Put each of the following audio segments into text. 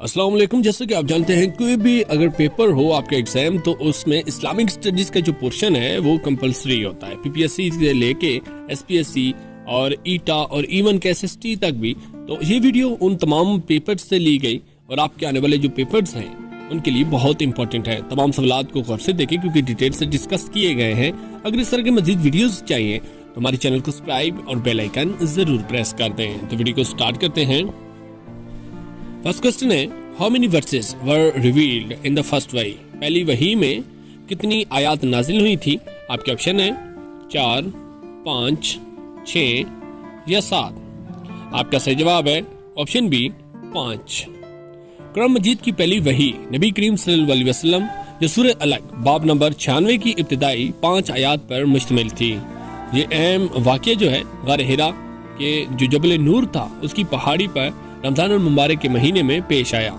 السلام علیکم. جیسا کہ آپ جانتے ہیں کوئی بھی اگر پیپر ہو آپ کا ایگزام تو اس میں اسلامک اسٹڈیز کا جو پورشن ہے وہ کمپلسری ہوتا ہے. پی پی ایس سی سے لے کے ایس پی ایس سی اور ایٹا اور ایون کے ایس ایس ٹی تک بھی. تو یہ ویڈیو ان تمام پیپرز سے لی گئی اور آپ کے آنے والے جو پیپرز ہیں ان کے لیے بہت امپورٹنٹ ہے. تمام سوالات کو غور سے دیکھیں کیونکہ ڈیٹیل سے ڈسکس کیے گئے ہیں. اگر اس طرح کے مزید ویڈیوز چاہیے تو ہمارے چینل کو سبسکرائب اور بیل آئیکن ضرور پریس کر دیں. تو ویڈیو کو سٹارٹ کرتے ہیں. فرسٹ کوسچن ہے How many verses were revealed in the first وحی؟ پہلی وحی میں کتنی آیات نازل ہوئی تھی؟ آپ کے آپشن ہیں 4, 5, 6 یا 7. آپ کا صحیح جواب ہے آپشن بی 5. قرآن مجید کی پہلی وحی نبی کریم صلی اللہ علیہ وسلم جو سورہ الگ باب نمبر 96 کی ابتدائی 5 آیات پر مشتمل تھی. یہ اہم واقعہ جو ہے غار حرا کے جو جبل نور تھا اس کی پہاڑی پر رمضان المبارک کے مہینے میں پیش آیا.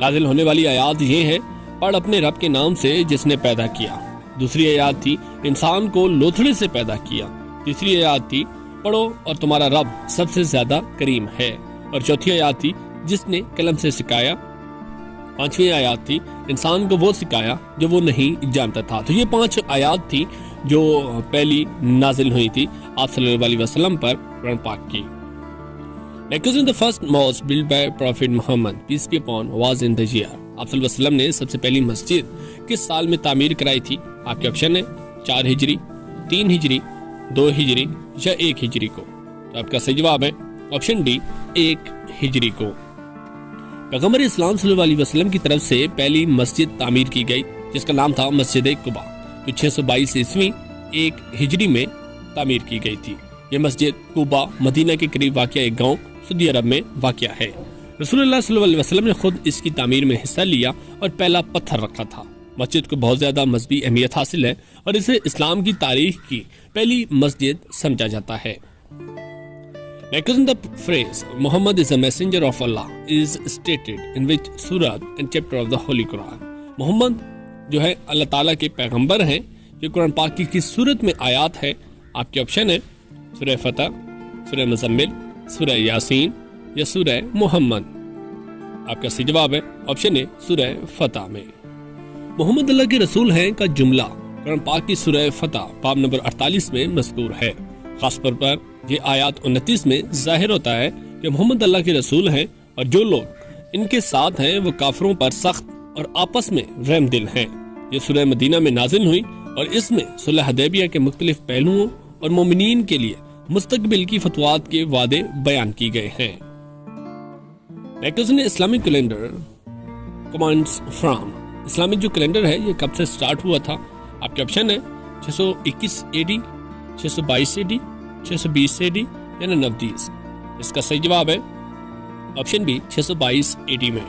نازل ہونے والی آیات یہ ہے پڑھ اپنے رب کے نام سے جس نے پیدا کیا. دوسری آیات تھی انسان کو لوتھڑے سے پیدا کیا. تیسری آیات تھی پڑھو اور تمہارا رب سب سے زیادہ کریم ہے. اور چوتھی آیات تھی جس نے قلم سے سکھایا. پانچویں آیات تھی انسان کو وہ سکھایا جو وہ نہیں جانتا تھا. تو یہ 5 آیات تھی جو پہلی نازل ہوئی تھی آپ صلی اللہ علیہ وسلم پر قرآن پاک کی. The first mosque built by Prophet Muhammad peace be upon was in the year. آپ صلی اللہ علیہ وسلم نے سب سے پہلی مسجد کس سال میں تعمیر کرائی تھی؟ آپ کے آپشن ہے 4 ہجری 3 ہجری 2 ہجری یا 1 ہجری کو. تو آپ کا صحیح جواب ہے آپشن ڈی 1 ہجری کو. پیغمبر اسلام صلی اللہ علیہ وسلم کی طرف سے پہلی مسجد تعمیر کی گئی جس کا نام تھا مسجد قباء جو 622 عیسوی 1 ہجری میں تعمیر کی گئی تھی. یہ مسجد قباء مدینہ کے قریب واقع ایک گاؤں سعودی عرب میں واقع ہے. رسول اللہ صلی اللہ علیہ وسلم نے خود اس کی تعمیر میں حصہ لیا اور پہلا پتھر رکھا تھا. مسجد کو بہت زیادہ مذہبی اہمیت حاصل ہے اور اسے اسلام کی تاریخ کی پہلی مسجد سمجھا جاتا ہے. The phrase Muhammad is a messenger of Allah is stated in which surah and chapter of the Holy Quran. محمد جو ہے اللہ تعالیٰ کے پیغمبر ہیں یہ قرآن پاک کی کس سورت میں آیات ہے؟ آپ کے آپشن ہے سورہ فتح، سورہ مزمل، سورہ یاسین یا سورہ محمد. آپ کا صحیح جواب ہے آپشن ہے سورہ فتح میں. محمد اللہ کے رسول ہیں کا جملہ قرآن پاک کی سورہ فتح باب نمبر 48 میں مذکور ہے. خاص طور پر یہ آیات 29 میں ظاہر ہوتا ہے کہ محمد اللہ کے رسول ہیں اور جو لوگ ان کے ساتھ ہیں وہ کافروں پر سخت اور آپس میں رحم دل ہیں. یہ سورہ مدینہ میں نازل ہوئی اور اس میں صلح حدیبیہ کے مختلف پہلوؤں اور مومنین کے لیے مستقبل کی فتوات کے وعدے بیان کی گئے ہیں. Islamic calendar commands from Islamic جو کیلنڈر ہے یہ کب سے سٹارٹ ہوا تھا؟ آپ کے آپشن ہے 621 اے ڈی 622 اے ڈی 620 اے ڈی یا 99. اس کا صحیح جواب ہے آپشن بی 622 اے ڈی میں.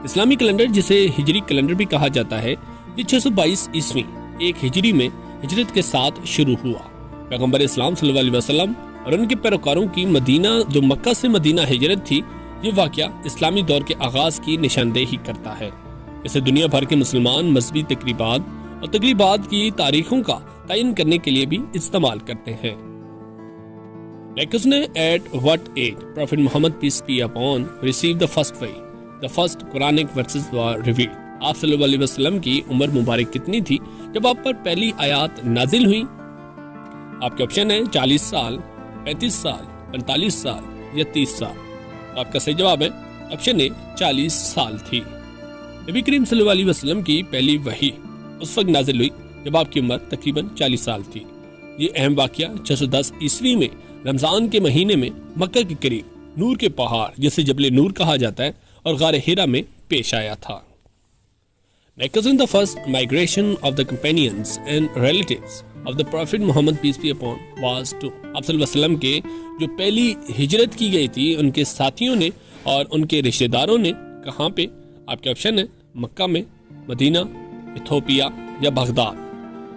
اسلامی کیلنڈر جسے ہجری کیلنڈر بھی کہا جاتا ہے یہ 622 عیسوی 1 ہجری میں ہجرت کے ساتھ شروع ہوا. پیغمبر اسلام صلی اللہ علیہ وسلم اور ان کے پیروکاروں کی مدینہ جو مکہ سے مدینہ ہجرت تھی یہ واقعہ اسلامی دور کے آغاز کی نشاندہی کرتا ہے. اسے دنیا بھر کے مسلمان مذہبی تقریبات کی تاریخوں کا تعین کرنے کے لیے بھی استعمال کرتے ہیں. At what age Prophet Muhammad peace be upon received the first وحی the first Quranic verses were revealed. آپ صلی اللہ علیہ وسلم کی عمر مبارک کتنی تھی جب آپ پر پہلی آیات نازل ہوئی؟ آپ کے آپشن ہے 40 سال 35 سال 45 سال یا 30 سال. آپ کا صحیح جواب ہے آپشن اے 40 سال تھی. نبی کریم صلی اللہ علیہ وسلم کی پہلی وحی اس وقت نازل ہوئی جب آپ کی عمر تقریباً 40 سال تھی. یہ اہم واقعہ 610 عیسوی میں رمضان کے مہینے میں مکہ کے قریب نور کے پہاڑ جسے جبل نور کہا جاتا ہے اور غار حرا میں پیش آیا تھا. The first migration of the companions and relatives of the Prophet Muhammad peace be upon was to آپ صلی اللہ علیہ وسلم کے جو پہلی ہجرت کی گئی تھی ان کے ساتھیوں نے اور ان کے رشتہ داروں نے کہاں پہ؟ آپ کے آپشن ہے مکہ میں، مدینہ، ایتھوپیا یا بغداد.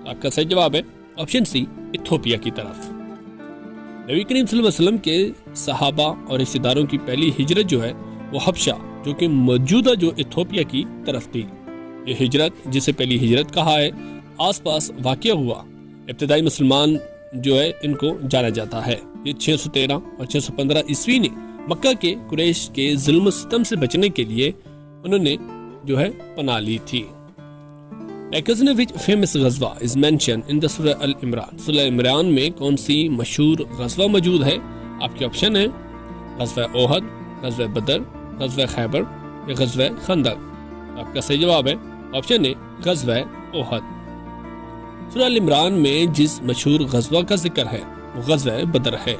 آپ کا صحیح جواب ہے آپشن سی ایتھوپیا کی طرف. نبی کریم صلی اللہ علیہ وسلم کے صحابہ اور رشتہ داروں کی پہلی ہجرت جو ہے وہ حبشہ جو کہ موجودہ جو ایتھوپیا کی طرف تھی. یہ ہجرت جسے پہلی ہجرت کہا ہے آس پاس واقع ہوا. ابتدائی مسلمان جو ہے ان کو جانا جاتا ہے. یہ 613 اور 615 عیسوی نے مکہ کے قریش کے ظلم و ستم سے بچنے کے لیے انہوں نے جو ہے پناہ لی تھی. which famous غزوہ is mentioned in the سورہ العمران. سورہ عمران میں کون سی مشہور غزوہ موجود ہے؟ آپ کے آپشن ہیں غزوہ احد، غزوہ بدر، غزوہ خیبر یا غزوہ خندق. آپ کا صحیح جواب ہے آپشن ہے غزوہ احد. سورہ العمران میں جس مشہور غزوہ کا ذکر ہے وہ غزوہ بدر ہے.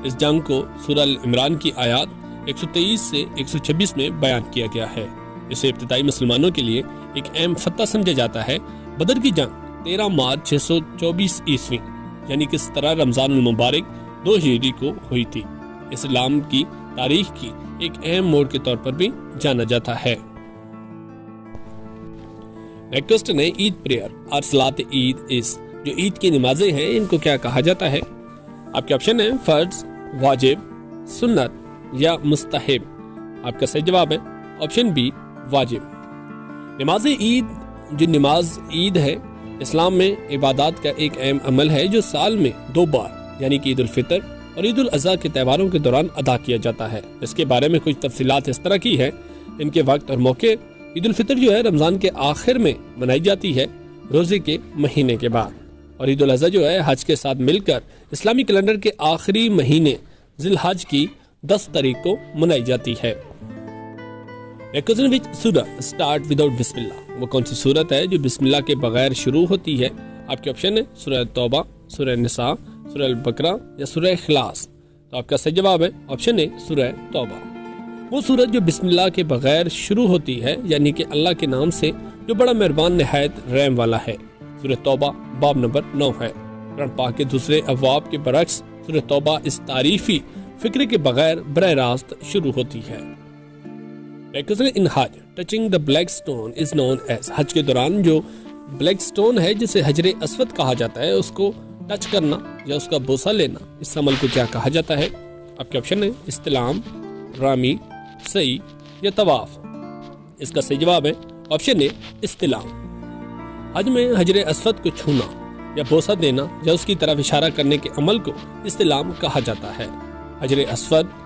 اس جنگ کو سورہ العمران کی آیات 123 سے 126 میں بیان کیا گیا ہے. اسے ابتدائی مسلمانوں کے لیے ایک اہم فتح سمجھا جاتا ہے. بدر کی جنگ 13 مارچ 624 عیسوی یعنی کہ 17 رمضان المبارک 2 ہجری کو ہوئی تھی. اسلام کی تاریخ کی ایک اہم موڑ کے طور پر بھی جانا جاتا ہے. نیکسٹ نے عید پریئر اور صلاۃ عید اس جو عید کی نمازیں ہیں ان کو کیا کہا جاتا ہے؟ آپ کے آپشن ہیں فرض، واجب، سنت یا مستحب. آپ کا صحیح جواب ہے آپشن بی واجب. نماز عید جو نماز عید ہے اسلام میں عبادات کا ایک اہم عمل ہے جو سال میں 2 بار یعنی کہ عید الفطر اور عید الاضحیٰ کے تہواروں کے دوران ادا کیا جاتا ہے. اس کے بارے میں کچھ تفصیلات اس طرح کی ہے. ان کے وقت اور موقع عید الفطر جو ہے رمضان کے آخر میں منائی جاتی ہے روزے کے مہینے کے بعد، اور عید الاضحیٰ جو ہے حج کے ساتھ مل کر اسلامی کیلنڈر کے آخری مہینے ذی الحج کی 10 تاریخ کو منائی جاتی ہے. سورہ اسٹارٹ وداؤٹ بسم اللہ، وہ کون سی صورت ہے جو بسم اللہ کے بغیر شروع ہوتی ہے؟ آپ کے آپشن ہے سورہ توبہ، سورہ نساء، سورہ البقرہ یا سورہ اخلاص. تو آپ کا صحیح جواب ہے آپشن ہے سورہ توبہ. وہ سورت جو بسم اللہ کے بغیر شروع ہوتی ہے یعنی کہ اللہ کے نام سے جو بڑا مہربان نہایت رحم والا ہے. سورہ توبہ باب نمبر 9 ہے. قرآن پاک کے دوسرے ابواب کے برعکس سورہ توبہ اس تعریفی فکرے کے بغیر براہ راست شروع ہوتی ہے. In Hajj touching the black stone is known as. حج کے دوران جو بلیک سٹون ہے جسے حجر اسود کہا جاتا ہے اس کو ٹچ کرنا یا اس کا بوسہ لینا، اس عمل کو کیا کہا جاتا ہے؟ آپ کے آپشن ہے استلام، رامی، سعی یا طواف. اس کا صحیح جواب ہے آپشن ہے استلام. حج میں حجر اسود کو چھونا یا بوسہ دینا یا اس کی طرف اشارہ کرنے کے عمل کو استلام کہا جاتا ہے. حجر اسود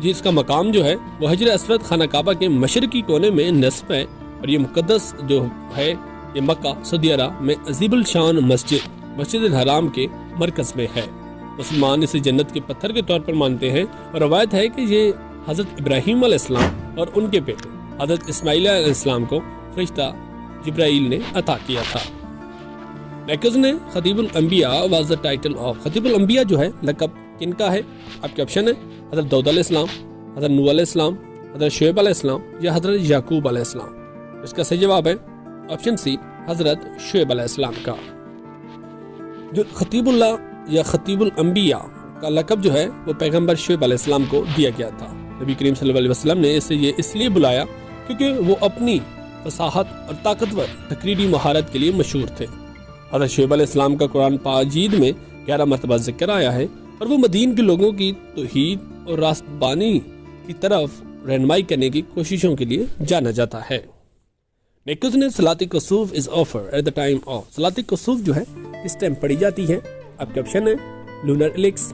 جس کا مقام جو ہے وہ حجر اسود خانہ کعبہ کے مشرقی کونے میں نصب ہے، اور یہ مقدس جو ہے یہ مکہ سعودی عرب میں عظیم الشان مسجد الحرام کے مرکز میں ہے. مسلمان اسے جنت کے پتھر کے طور پر مانتے ہیں، اور روایت ہے کہ یہ حضرت ابراہیم علیہ السلام اور ان کے بیٹے حضرت اسماعیل علیہ السلام کو فرشتہ جبرائیل نے عطا کیا تھا. خطیب الانبیاء واز دا ٹائٹل آف. خطیب الانبیاء جو ہے لقب کن کا ہے؟ آپ کے آپشن ہے حضرت داؤد علیہ السلام، حضرت نوح علیہ السلام، حضرت شعیب علیہ السلام یا حضرت یعقوب علیہ السلام. اس کا صحیح جواب ہے آپشن سی حضرت شعیب علیہ السلام کا. جو خطیب اللہ یا خطیب الانبیاء کا لقب جو ہے وہ پیغمبر شعیب علیہ السلام کو دیا گیا تھا. نبی کریم صلی اللہ علیہ وسلم نے اسے یہ اس لیے بلایا کیونکہ وہ اپنی فصاحت اور طاقتور تقریری مہارت کے لیے مشہور تھے. حضرت شعیب علیہ السلام کا قرآن پاجید میں 11 مرتبہ ذکر آیا ہے، اور وہ مدین کے لوگوں کی توحید اور راست بانی کی طرف رہنمائی کرنے کی کوششوں کے لیے جانا جاتا ہے. صلاۃ کسوف is offer at the time of. صلاۃ کسوف جو ہے اس ٹائم پڑھی جاتی ہے. آپ کے آپشن ہے لونر ایلکس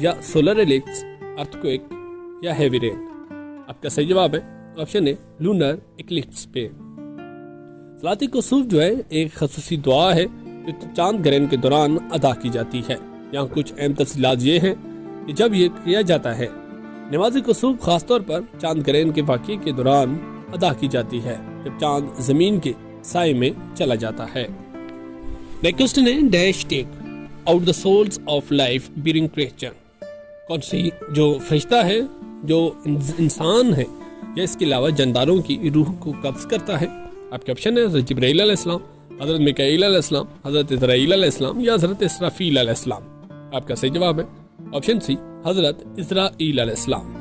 یا سولر ایلکس، ارتھکویک یا ہیوی رین. آپ کا صحیح جواب ہے آپشن ہے لونر ایکلپس پہ. صلاۃ کسوف جو ہے ایک خصوصی دعا ہے جو چاند گرہن کے دوران ادا کی جاتی ہے. یہاں کچھ اہم تفصیلات یہ ہیں کہ جب یہ کیا جاتا ہے نماز کسوف خاص طور پر چاند گرہن کے واقعے کے دوران ادا کی جاتی ہے جب چاند زمین کے سائے میں چلا جاتا ہے. نیکسٹ نے dash take out the souls of life bearing Christian. کون سی جو فرشتہ ہے جو انسان ہے یا اس کے علاوہ جانداروں کی روح کو قبض کرتا ہے؟ آپ کے آپشن ہے حضرت جبرائیل علیہ السلام، حضرت میکائیل علیہ السلام، حضرت اسرائیل علیہ السلام یا حضرت اسرافیل علیہ السلام. آپ کا صحیح جواب ہے آپشن سی حضرت اسرائیل علیہ السلام.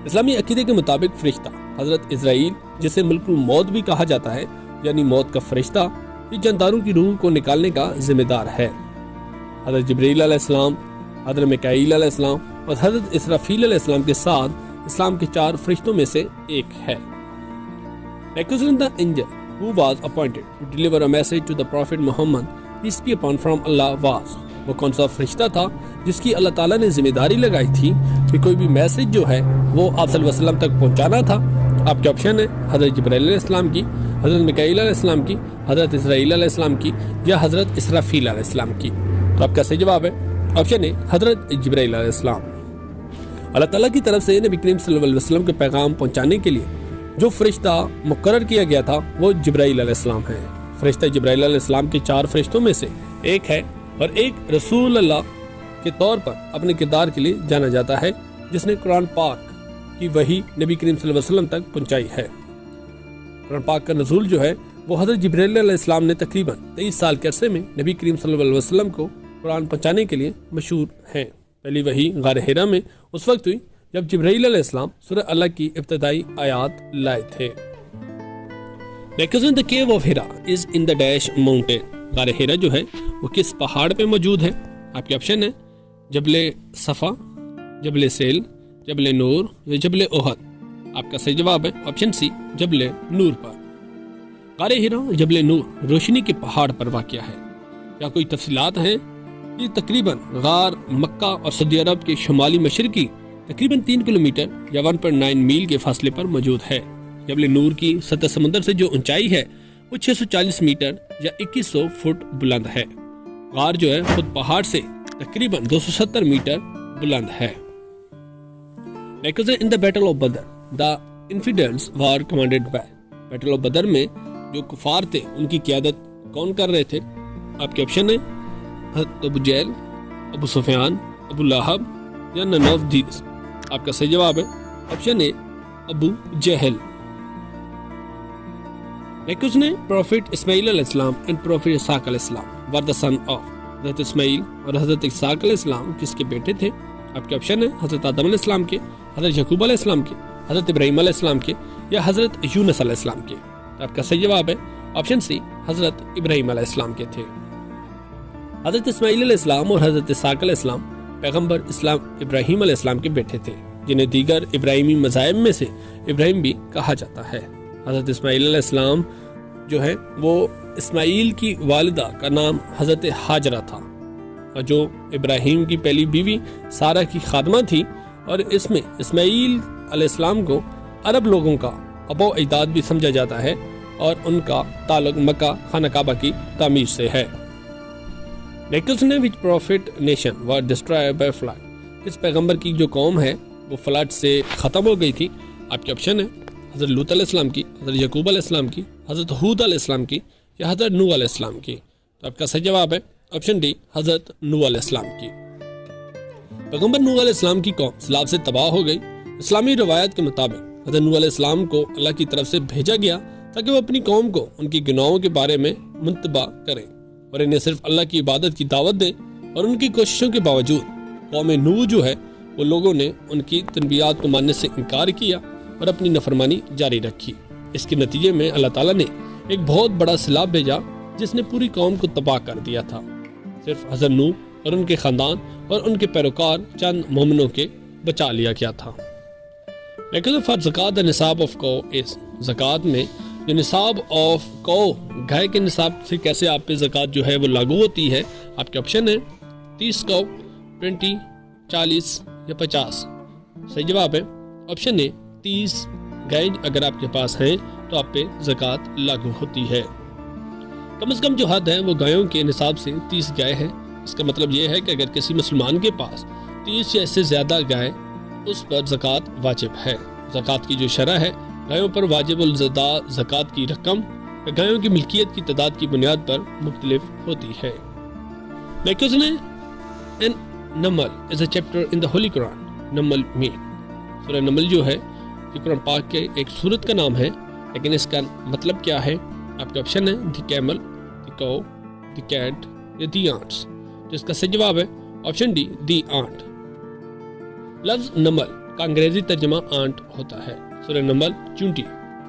اسلامی عقیدے کے مطابق فرشتہ حضرت اسرائیل جسے ملک الموت بھی کہا جاتا ہے یعنی موت کا فرشتہ، یہ جانداروں کی روح کو نکالنے کا ذمہ دار ہے. حضرت جبرائیل علیہ السلام، حضرت میکائیل علیہ السلام اور حضرت اسرافیل علیہ السلام کے ساتھ اسلام کے 4 فرشتوں میں سے ایک ہے. The angel who was appointed to deliver a message to the Prophet Muhammad, peace be upon from Allah, was. وہ کون سا فرشتہ تھا جس کی اللہ تعالیٰ نے ذمہ داری لگائی تھی کہ کوئی بھی میسج جو ہے وہ آپ صلی اللہ علیہ وسلم تک پہنچانا تھا؟ آپ کے آپشن ہیں حضرت جبرائیل علیہ السلام کی، حضرت میکائیل علیہ السلام کی، حضرت اسرائیل علیہ السلام کی، یا حضرت اسرافیل علیہ السلام کی۔ تو آپ کا صحیح جواب ہے آپشن ہے حضرت جبرائیل علیہ السلام۔ اللہ تعالیٰ کی طرف سے نبی کریم صلی اللہ علیہ وسلم کے پیغام پہنچانے کے لیے جو فرشتہ مقرر کیا گیا تھا وہ جبرائیل علیہ السلام ہے۔ فرشتہ جبرائیل علیہ السلام کے 4 فرشتوں میں سے ایک ہے اور ایک رسول اللہ کے طور پر اپنے کردار کے لیے جانا جاتا ہے، جس نے قرآن پاک کی وحی نبی کریم صلی اللہ علیہ وسلم تک پہنچائی ہے۔ قرآن پاک کا نزول جو ہے وہ حضرت جبرائیل علیہ السلام نے تقریباً 23 سال کے عرصے میں نبی کریم صلی اللہ علیہ وسلم کو قرآن پہنچانے کے لیے مشہور ہیں۔ پہلی وحی غار حرا میں اس وقت ہوئی جب جبرائیل علیہ السلام سورہ اللہ کی ابتدائی آیات لائے تھے۔ The cave of Hira is in the dash mountain. غار حرا جو ہے وہ کس پہاڑ پہ موجود ہے؟ آپ کے آپشن ہے جبل صفا، جبل سیل، جبل نور یا جبل احد۔ آپ کا صحیح جواب ہے آپشن سی جبل نور پر۔ غار حرا جبل نور روشنی کے پہاڑ پر واقع ہے۔ کیا کوئی تفصیلات ہیں؟ یہ تقریباً غار مکہ اور سعودی عرب کے شمالی مشرقی تقریباً 3 کلومیٹر یا 1.9 میل کے فاصلے پر موجود ہے۔ جبل نور کی سطح سمندر سے جو اونچائی ہے وہ 640 میٹر یا 2100 فٹ بلند ہے۔ غار جو ہے خود پہاڑ سے تقریباً 270 میٹر بلند ہے۔ In the Battle of Badr, the infidels were commanded by. Battle of Badr میں جو کفار تھے ان کی قیادت کون کر رہے تھے؟ آپ کے آپشن ہیں حضرت ابو جہل، ابو سفیان، ابو لہب یا none of these۔ آپ کا صحیح جواب ہے آپشن اے ابو جہل۔ پروفیٹ اسماعیل علیہ السلام اینڈ پروفیٹ اسحاق علیہ السلام were the son of۔ حضرت اسماعیل اور حضرت اسحاق علیہ السلام کس کے بیٹے تھے؟ آپ کے آپشن ہیں حضرت آدم علیہ السلام کے، حضرت یعقوب علیہ السلام کے، حضرت ابراہیم علیہ السلام کے یا حضرت یونس علیہ السلام کے۔ آپ کا صحیح جواب ہے آپشن سی حضرت ابراہیم علیہ السلام کے تھے۔ حضرت اسماعیل علیہ السلام اور حضرت اسحاق علیہ السلام پیغمبر اسلام ابراہیم علیہ السلام کے بیٹے تھے، جنہیں دیگر ابراہیمی مذاہب میں سے ابراہیم بھی کہا جاتا ہے۔ حضرت اسماعیل علیہ السلام جو ہے وہ اسماعیل کی والدہ کا نام حضرت ہاجرہ تھا، اور جو ابراہیم کی پہلی بیوی سارہ کی خادمہ تھی، اور اس میں اسماعیل علیہ السلام کو عرب لوگوں کا ابو اجداد بھی سمجھا جاتا ہے، اور ان کا تعلق مکہ خانہ کعبہ کی تعمیر سے ہے۔ which prophet nation were destroyed by flood؟ اس پیغمبر کی جو قوم ہے وہ فلڈ سے ختم ہو گئی تھی۔ آپ کے آپشن ہیں حضرت لوط علیہ السلام کی، حضرت یعقوب علیہ السلام کی، حضرت ہود علیہ السلام کی یا حضرت نوح علیہ السلام کی۔ تو آپ کا صحیح جواب ہے آپشن ڈی حضرت نوح علیہ السلام کی۔ پیغمبر نوح علیہ السلام کی قوم سیلاب سے تباہ ہو گئی۔ اسلامی روایت کے مطابق حضرت نوح علیہ السلام کو اللہ کی طرف سے بھیجا گیا تاکہ وہ اپنی قوم کو ان کی گناہوں کے بارے میں منتبہ کریں اور انہیں صرف اللہ کی عبادت کی دعوت دیں، اور ان کی کوششوں کے باوجود قوم نوح جو ہے وہ لوگوں نے ان کی تنبیہات کو ماننے سے انکار کیا اور اپنی نافرمانی جاری رکھی۔ اس کے نتیجے میں اللہ تعالیٰ نے ایک بہت بڑا سیلاب بھیجا جس نے پوری قوم کو تباہ کر دیا تھا۔ صرف حضرت نوح اور ان کے خاندان اور ان کے پیروکار چند مومنوں کے بچا لیا گیا تھا۔ لیکن فار زکات نصاب آف کو اس زکات میں جو نصاب آف کو گائے کے نصاب سے کیسے آپ پہ زکات جو ہے وہ لاگو ہوتی ہے؟ آپ کے آپشن ہیں 30 کو، 20، 40 یا 50۔ صحیح جواب ہے آپشن ہے 30 گائے اگر آپ کے پاس ہیں تو آپ پہ زکات لاگو ہوتی ہے۔ کم از کم جو حد ہے وہ گایوں کے نصاب سے 30 گائے ہے۔ اس کا مطلب یہ ہے کہ اگر کسی مسلمان کے پاس 30 یا اس سے زیادہ گائے اس پر زکات واجب ہے۔ زکات کی جو شرح ہے گایوں پر واجب الزدا زکات کی رقم گایوں کی ملکیت کی تعداد کی بنیاد پر مختلف ہوتی ہے۔ Naml is a chapter in the Holy Quran۔ Naml میں سورہ نمل جو ہے یہ قرآن پاک کے ایک سورت کا نام ہے، لیکن اس کا مطلب کیا ہے؟ آپ کا آپشن ہے دی کیمل، دی کو، دی کیٹ یا دی آنٹس۔ جس کا صحیح جواب ہے آپشن ڈی دی آنٹ۔ لفظ نمل کا انگریزی ترجمہ آنٹ ہوتا ہے۔ سورہ نمل چونٹی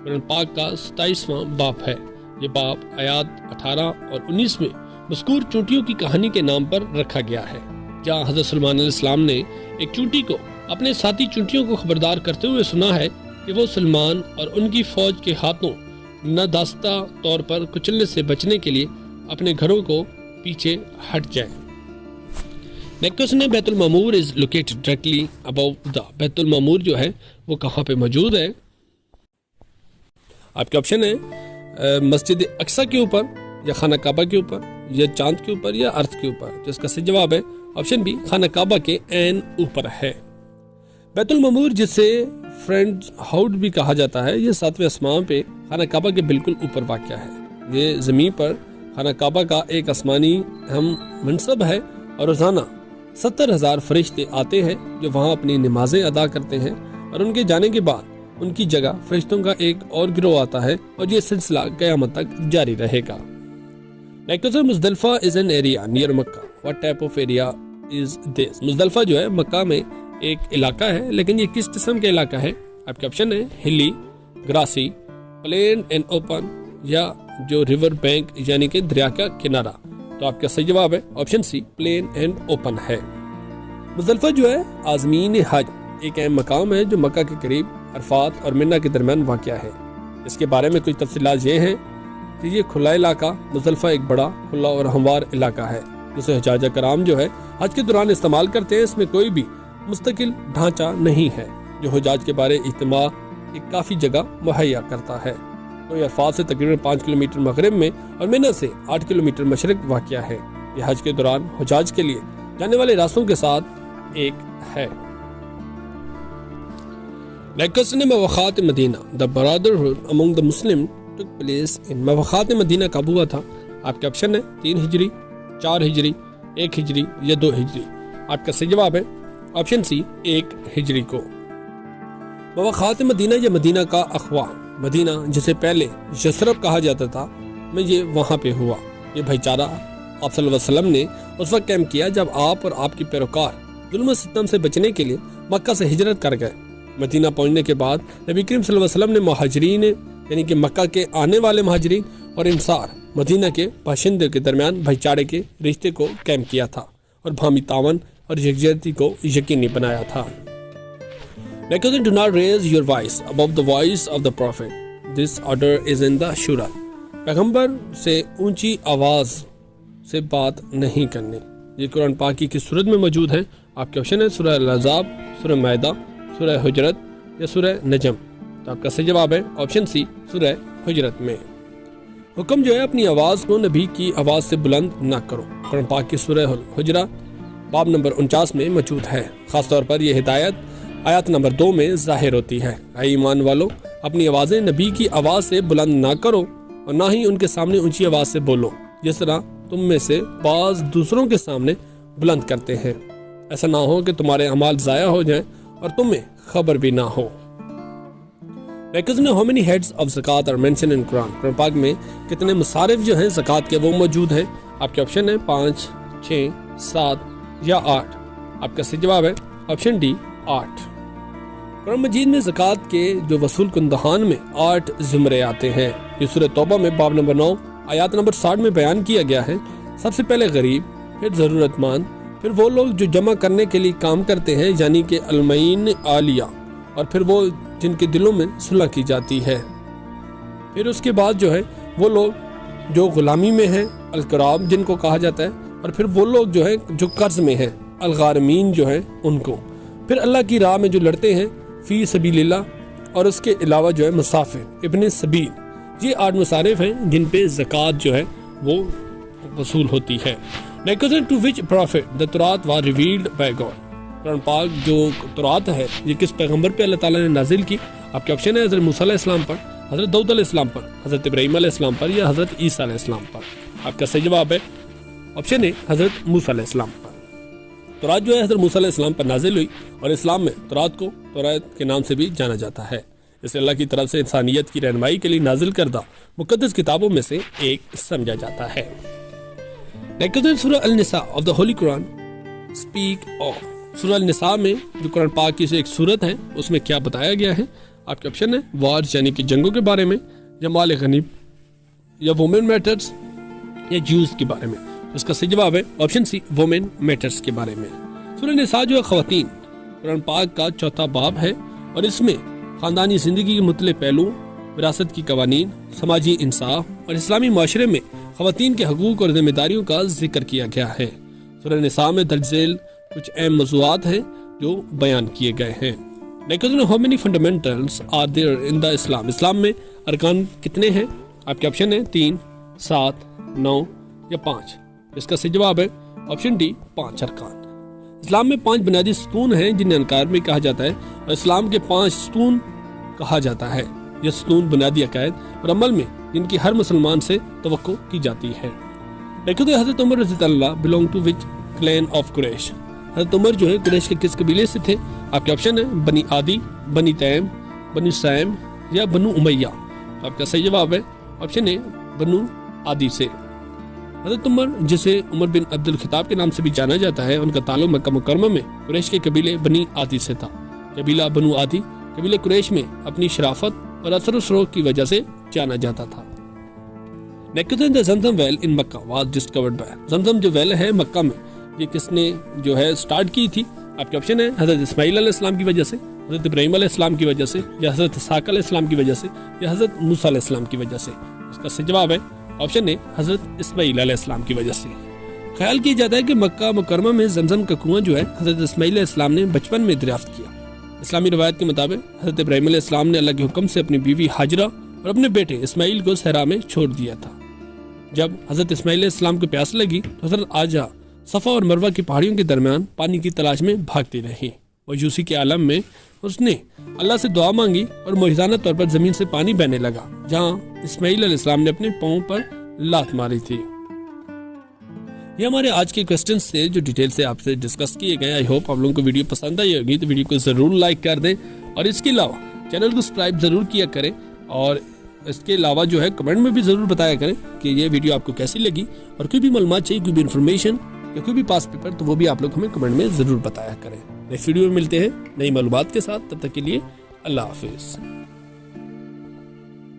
قرآن پاک کا 27واں باب ہے۔ یہ باب آیات 18 اور 19 میں مذکور چونٹیوں کی کہانی کے نام پر رکھا گیا ہے، جہاں حضرت سلیمان علیہ السلام نے ایک چونٹی کو اپنے ساتھی چونٹیوں کو خبردار کرتے ہوئے سنا ہے کہ وہ سلیمان اور ان کی فوج کے ہاتھوں ناداستہ طور پر کچلنے سے بچنے کے لیے اپنے گھروں کو پیچھے ہٹ جائیں۔ نیکسٹ کوسچن ہے بیت المعمور از لوکیٹڈ ڈائریکٹلی ابو دا. بیت المعمور جو ہے وہ کہاں پہ موجود ہے؟ آپ کے آپشن ہے مسجد اقصی کے اوپر یا خانہ کعبہ کے اوپر یا چاند کے اوپر یا ارتھ کے اوپر. تو اس کا صحیح جواب ہے آپشن بی خانہ کعبہ کے عین اوپر ہے. بیت المعمور جسے فرینڈز ہاؤڈ بھی کہا جاتا ہے یہ 7ویں آسمان پہ خانہ کعبہ کے بالکل اوپر واقع ہے. یہ زمین پر خانہ کعبہ کا ایک آسمانی اہم منصب ہے اور روزانہ 70,000 فرشتے آتے ہیں جو وہاں اپنی نمازیں ادا کرتے ہیں اور ان کے جانے کے بعد ان کی جگہ فرشتوں کا ایک اور گروہ آتا ہے اور یہ سلسلہ قیامت تک جاری رہے گا. Next Muzdalifah is an area near Mecca. What type of area is this? مزدلفہ جو ہے مکہ میں ایک علاقہ ہے لیکن یہ کس قسم کا علاقہ ہے؟ آپ کے آپشن ہے ہلی، گراسی، پلین اینڈ اوپن یا جو ریور بینک یعنی کہ دریا کا کنارہ. تو آپ کا صحیح جواب ہے option C plain and open ہے. مزدلفہ جو ہے عازمین حج ایک اہم مقام ہے جو مکہ کے قریب عرفات اور منہ کے درمیان واقع ہے. اس کے بارے میں کچھ تفصیلات یہ ہیں کہ یہ کھلا علاقہ مزدلفہ ایک بڑا کھلا اور ہموار علاقہ ہے جسے حجاج کرام جو ہے حج کے دوران استعمال کرتے ہیں. اس میں کوئی بھی مستقل ڈھانچہ نہیں ہے جو حجاج کے بارے اجتماع ایک کافی جگہ مہیا کرتا ہے. تو یہ عرفات سے تقریباً 5 کلومیٹر مغرب میں اور منہ سے 8 کلومیٹر مشرق واقع ہے. یہ حج کے دوران حجاج کے لیے جانے والے راستوں کے ساتھ ایک ہے. نیکسٹ ہے مواخات مدینہ. دا brotherhood Umang the Muslim took place in. مواخات مدینہ کب ہوا تھا؟ آپ کے آپشن ہے 3 ہجری، 4 ہجری، 1 ہجری یا 2 ہجری. آپ کا صحیح جواب ہے آپشن سی 1 ہجری کو. مواخات مدینہ یا مدینہ کا اخوا، مدینہ جسے پہلے یثرب کہا جاتا تھا میں یہ وہاں پہ ہوا. یہ بھائی چارہ آپ صلی اللہ علیہ وسلم نے اس وقت قائم کیا جب آپ اور آپ کی پیروکار ظلم و ستم سے بچنے کے لیے مکہ سے ہجرت کر گئے. مدینہ پہنچنے کے بعد نبی کریم صلی اللہ علیہ وسلم نے مہاجرین یعنی کہ مکہ کے آنے والے مہاجرین اور انصار مدینہ کے باشندے کے درمیان بھائی چارے کے رشتے کو قائم کیا تھا اور باہمی تعاون اور یکجہتی کو یقینی بنایا تھا. Next, do not raise your voice above the voice of the prophet. This order is in the Shura. پیغمبر سے اونچی آواز سے بات نہیں کرنی. یہ قرآن پاک کی کس سورت میں موجود ہے؟ آپ کے آپشن ہے سورہ الاحزاب، سورہ مائدہ، سورہ حجرت یا سورہ نجم. تو آپ کا صحیح جواب ہے آپشن سی سورہ حجرت میں. حکم جو ہے اپنی آواز کو نبی کی آواز سے بلند نہ کرو. قرآن پاک کی سورہ حجرہ باب نمبر 49 میں موجود ہے. خاص طور پر یہ ہدایت آیات نمبر 2 میں ظاہر ہوتی ہے. اے ایمان والو اپنی آوازیں نبی کی آواز سے بلند نہ کرو اور نہ ہی ان کے سامنے اونچی آواز سے بولو جس طرح تم میں سے بعض دوسروں کے سامنے بلند کرتے ہیں. ایسا نہ ہو کہ تمہارے اعمال ضائع ہو جائیں اور تمہیں خبر بھی نہ ہو. How many heads of zakat are mentioned in Quran? قرآن پاک میں کتنے مصارف جو ہیں زکوٰۃ کے وہ موجود ہیں؟ آپ کے آپشن ہے 5، 6، 7 یا 8. آپ کا صحیح جواب ہے آپشن ڈی 8. قرآن مجید میں زکوٰۃ کے جو وصول کنندگان میں 8 زمرے آتے ہیں. یہ سورہ توبہ میں باب نمبر 9 آیات نمبر 60 میں بیان کیا گیا ہے. سب سے پہلے غریب، پھر ضرورت مند، پھر وہ لوگ جو جمع کرنے کے لیے کام کرتے ہیں یعنی کہ المعین عالیہ، اور پھر وہ جن کے دلوں میں صلح کی جاتی ہے. پھر اس کے بعد جو ہے وہ لوگ جو غلامی میں ہیں القراب جن کو کہا جاتا ہے، اور پھر وہ لوگ جو ہے جو قرض میں ہیں الغارمین جو ہیں ان کو. پھر اللہ کی راہ میں جو لڑتے ہیں فی سبیل اللہ، اور اس کے علاوہ جو ہے مسافر ابن سبیل. یہ 8 مصارف ہیں جن پہ زکوٰۃ جو ہے وہ وصول ہوتی ہے. To which prophet the Torah was revealed by God? قرآن پاک جو تورات ہے یہ کس پیغمبر پہ اللہ تعالیٰ نے نازل کی؟ آپ کے آپشن ہے حضرت موسیٰ علیہ السلام پر، حضرت داؤد علیہ السلام پر، حضرت ابراہیم علیہ السلام پر یا حضرت عیسیٰ علیہ السلام پر. آپ کا صحیح جواب ہے آپشن ہے حضرت موسیٰ علیہ السلام پر. تورات جو ہے حضرت موسیٰ علیہ السلام پر نازل ہوئی اور اسلام میں تورات کو تورات کے نام سے بھی جانا جاتا ہے. اسے اللہ کی طرف سے انسانیت کی رہنمائی کے لیے نازل کردہ مقدس کتابوں میں سے ایک سمجھا جاتا ہے. سورہ النساء of the Holy Quran speak of. سورہ النساء میں جو قرآن پاک کی ایک سورت ہے اس میں کیا بتایا گیا ہے؟ آپ کے آپشن ہے وارز یعنی کہ جنگوں کے بارے میں، یا مال غنیم، یا وومن میٹرز، یا جیوز کے بارے میں. اس کا صحیح جواب ہے آپشن سی وومن میٹرز کے بارے میں. سورہ النساء جو ہے خواتین قرآن پاک کا 4تھا باب ہے اور اس میں خاندانی زندگی کے مختلف پہلو، وراثت کی قوانین، سماجی انصاف اور اسلامی معاشرے میں خواتین کے حقوق اور ذمہ داریوں کا ذکر کیا گیا ہے. سورہ نساء میں درج ذیل کچھ اہم موضوعات ہیں جو بیان کیے گئے ہیں۔ How many fundamentals are there in the Islam؟ اسلام میں ارکان کتنے ہیں؟ آپ کے آپشن ہیں 3، 7، 9 یا 5۔ اس کا صحیح جواب ہے آپشن ڈی 5 ارکان۔ اسلام میں 5 بنیادی ستون ہیں جنہیں انکار میں کہا جاتا ہے، اور اسلام کے 5 ستون کہا جاتا ہے۔ یہ ستون بنیادی عقائد اور عمل میں جن کی ہر مسلمان سے توقع کی جاتی ہے۔ حضرت عمر رضی اللہ belong to which clan of قریش؟ حضرت عمر جو ہے قریش کے کس قبیلے سے تھے؟ آپ کے آپشن ہیں بنی عادی، بنی تیم، بنی سیم یا بنو امیہ۔ آپ کا صحیح جواب ہے آپشن اے بنو عادی سے۔ حضرت عمر جسے عمر بن عبد الخطاب کے نام سے بھی جانا جاتا ہے، ان کا تعلق مکہ مکرمہ میں قریش کے قبیلے بنی عادی سے تھا۔ قبیلہ بنو عادی قبیلہ قریش میں اپنی شرافت اور اثر و رسوخ کی وجہ سے جانا جاتا تھا۔ Zamzam well in Mecca was discovered by? Zamzam جو ویل ہے مکہ میں، یہ کس نے جو ہے سٹارٹ کی تھی؟ آپ کے آپشن ہے حضرت اسماعیل علیہ السلام کی وجہ سے، حضرت ابراہیم علیہ السلام کی وجہ سے، یا حضرت اسحاق علیہ السلام کی وجہ سے، یا حضرت موسیٰ علیہ السلام کی وجہ سے۔ اس کا صحیح جواب ہے آپشن ہے حضرت اسماعیل علیہ السلام کی وجہ سے۔ خیال کیا جاتا ہے کہ مکہ مکرمہ میں زمزم کا کنواں جو ہے حضرت اسماعیل علیہ السلام نے بچپن میں دریافت کیا۔ اسلامی روایت کے مطابق حضرت ابراہیم علیہ السلام نے اللہ کے حکم سے اپنی بیوی ہاجرہ اور اپنے بیٹے اسماعیل کو صحرا میں چھوڑ دیا تھا۔ جب حضرت اسماعیل علیہ السلام کو پیاس لگی تو حضرت آجا صفا اور مروہ کی پہاڑیوں کے درمیان پانی کی تلاش میں بھاگتی رہی۔ موجوسی کے عالم میں اس نے اللہ سے دعا مانگی اور معجزانہ طور پر زمین سے پانی بہنے لگا جہاں اسماعیل علیہ السلام نے اپنے پاؤں پر لات ماری تھی۔ یہ ہمارے آج کے کوسچنز تھے جو ڈیٹیل سے آپ سے ڈسکس کیے گئے۔ آئی ہوپ آپ لوگوں کو ویڈیو پسند آئی ہوگی، تو ویڈیو کو ضرور لائک کر دیں، اور اس کے علاوہ چینل کو سبسکرائب ضرور کیا کریں، اور اس کے علاوہ جو ہے کمنٹ میں بھی ضرور بتایا کریں کہ یہ ویڈیو آپ کو کیسی لگی، اور کوئی بھی معلومات چاہیے، کوئی بھی انفارمیشن یا کوئی بھی پاس پیپر، تو وہ بھی آپ لوگ ہمیں کمنٹ میں ضرور بتایا کریں۔ نیکسٹ ویڈیو میں ملتے ہیں نئی معلومات کے ساتھ، تب تک کے لیے اللہ حافظ۔